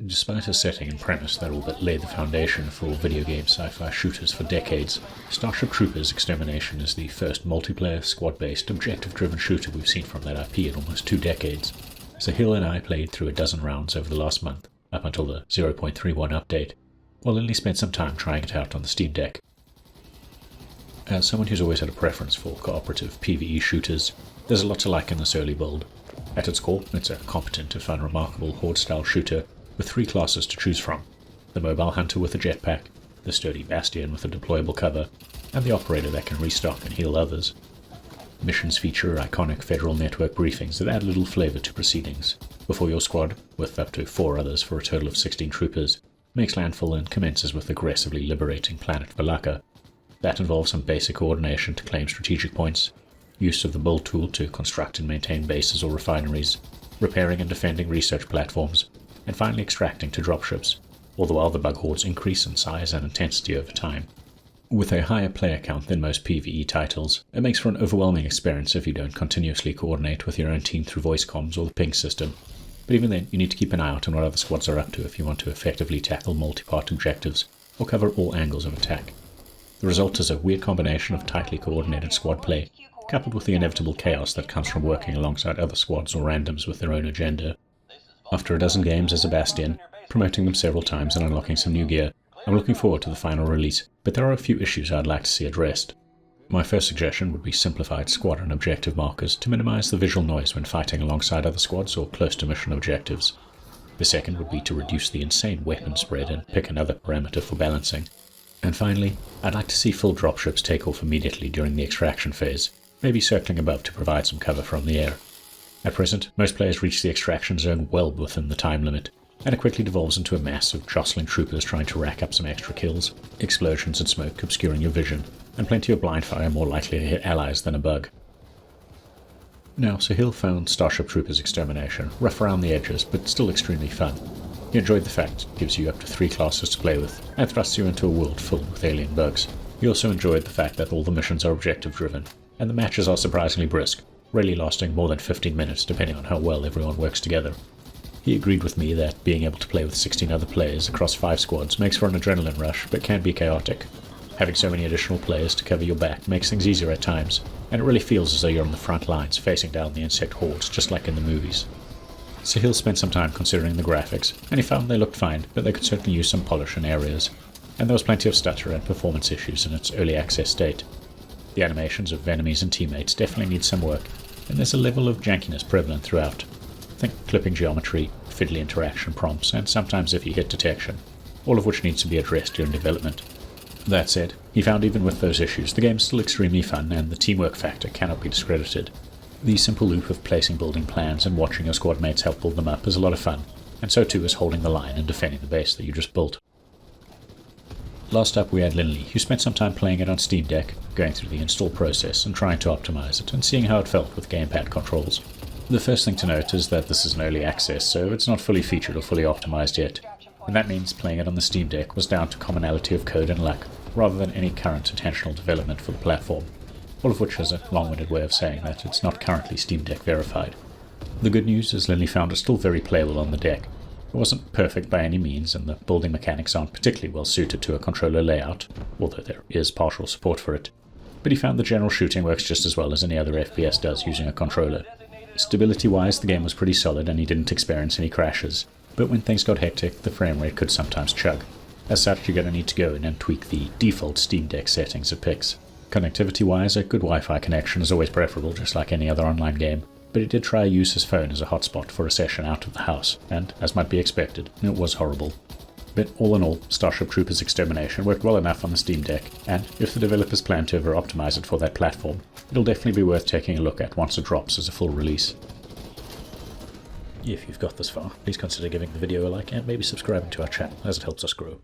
Despite a setting and premise that all but laid the foundation for video game sci-fi shooters for decades, Starship Troopers Extermination is the first multiplayer, squad-based, objective-driven shooter we've seen from that IP in almost 2 decades. Sahil and I played through a dozen rounds over the last month, up until the 0.31 update, while Lynley spent some time trying it out on the Steam Deck. As someone who's always had a preference for cooperative PvE shooters, there's a lot to like in this early build. At its core, it's a competent if unremarkable horde-style shooter with 3 classes to choose from: the mobile hunter with a jetpack, the sturdy bastion with a deployable cover, and the operator that can restock and heal others. Missions feature iconic Federal Network briefings that add a little flavour to proceedings, before your squad, with up to 4 others for a total of 16 troopers, makes landfall and commences with aggressively liberating planet Valaka. That involves some basic coordination to claim strategic points, use of the build tool to construct and maintain bases or refineries, repairing and defending research platforms, and finally extracting to dropships, all the while the bug hordes increase in size and intensity over time. With a higher player count than most PvE titles, it makes for an overwhelming experience if you don't continuously coordinate with your own team through voice comms or the ping system. But even then, you need to keep an eye out on what other squads are up to if you want to effectively tackle multi-part objectives or cover all angles of attack. The result is a weird combination of tightly coordinated squad play, coupled with the inevitable chaos that comes from working alongside other squads or randoms with their own agenda. After a dozen games as a Bastion, promoting them several times and unlocking some new gear, I'm looking forward to the final release, but there are a few issues I'd like to see addressed. My first suggestion would be simplified squad and objective markers to minimize the visual noise when fighting alongside other squads or close to mission objectives. The second would be to reduce the insane weapon spread and pick another parameter for balancing. And finally, I'd like to see full dropships take off immediately during the extraction phase, maybe circling above to provide some cover from the air. At present, most players reach the extraction zone well within the time limit, and it quickly devolves into a mass of jostling troopers trying to rack up some extra kills, explosions and smoke obscuring your vision, and plenty of blind fire more likely to hit allies than a bug. Now, Sahil found Starship Troopers Extermination rough around the edges, but still extremely fun. He enjoyed the fact it gives you up to 3 classes to play with, and thrusts you into a world filled with alien bugs. He also enjoyed the fact that all the missions are objective-driven, and the matches are surprisingly brisk, rarely lasting more than 15 minutes depending on how well everyone works together. He agreed with me that being able to play with 16 other players across 5 squads makes for an adrenaline rush, but can be chaotic. Having so many additional players to cover your back makes things easier at times, and it really feels as though you're on the front lines facing down the insect hordes just like in the movies. Sahil spent some time considering the graphics, and he found they looked fine, but they could certainly use some polish in areas, and there was plenty of stutter and performance issues in its early access state. The animations of enemies and teammates definitely need some work, and there's a level of jankiness prevalent throughout. Think clipping geometry, fiddly interaction prompts, and sometimes if you hit detection, all of which needs to be addressed during development. That said, he found even with those issues, the game's still extremely fun and the teamwork factor cannot be discredited. The simple loop of placing building plans and watching your squad mates help build them up is a lot of fun, and so too is holding the line and defending the base that you just built. Last up we had Lynley, who spent some time playing it on Steam Deck, going through the install process and trying to optimize it and seeing how it felt with gamepad controls. The first thing to note is that this is an early access, so it's not fully featured or fully optimized yet, and that means playing it on the Steam Deck was down to commonality of code and luck, rather than any current intentional development for the platform, all of which is a long-winded way of saying that it's not currently Steam Deck verified. The good news is Lynley found it still very playable on the deck. It wasn't perfect by any means, and the building mechanics aren't particularly well suited to a controller layout, although there is partial support for it, but he found the general shooting works just as well as any other FPS does using a controller. Stability-wise, the game was pretty solid and he didn't experience any crashes, but when things got hectic, the frame rate could sometimes chug. As such, you're going to need to go in and tweak the default Steam Deck settings it picks. Connectivity-wise, a good Wi-Fi connection is always preferable, just like any other online game, but he did try to use his phone as a hotspot for a session out of the house, and, as might be expected, it was horrible. But all in all, Starship Troopers Extermination worked well enough on the Steam Deck, and if the developers plan to ever optimize it for that platform, it'll definitely be worth taking a look at once it drops as a full release. If you've got this far, please consider giving the video a like and maybe subscribing to our channel as it helps us grow.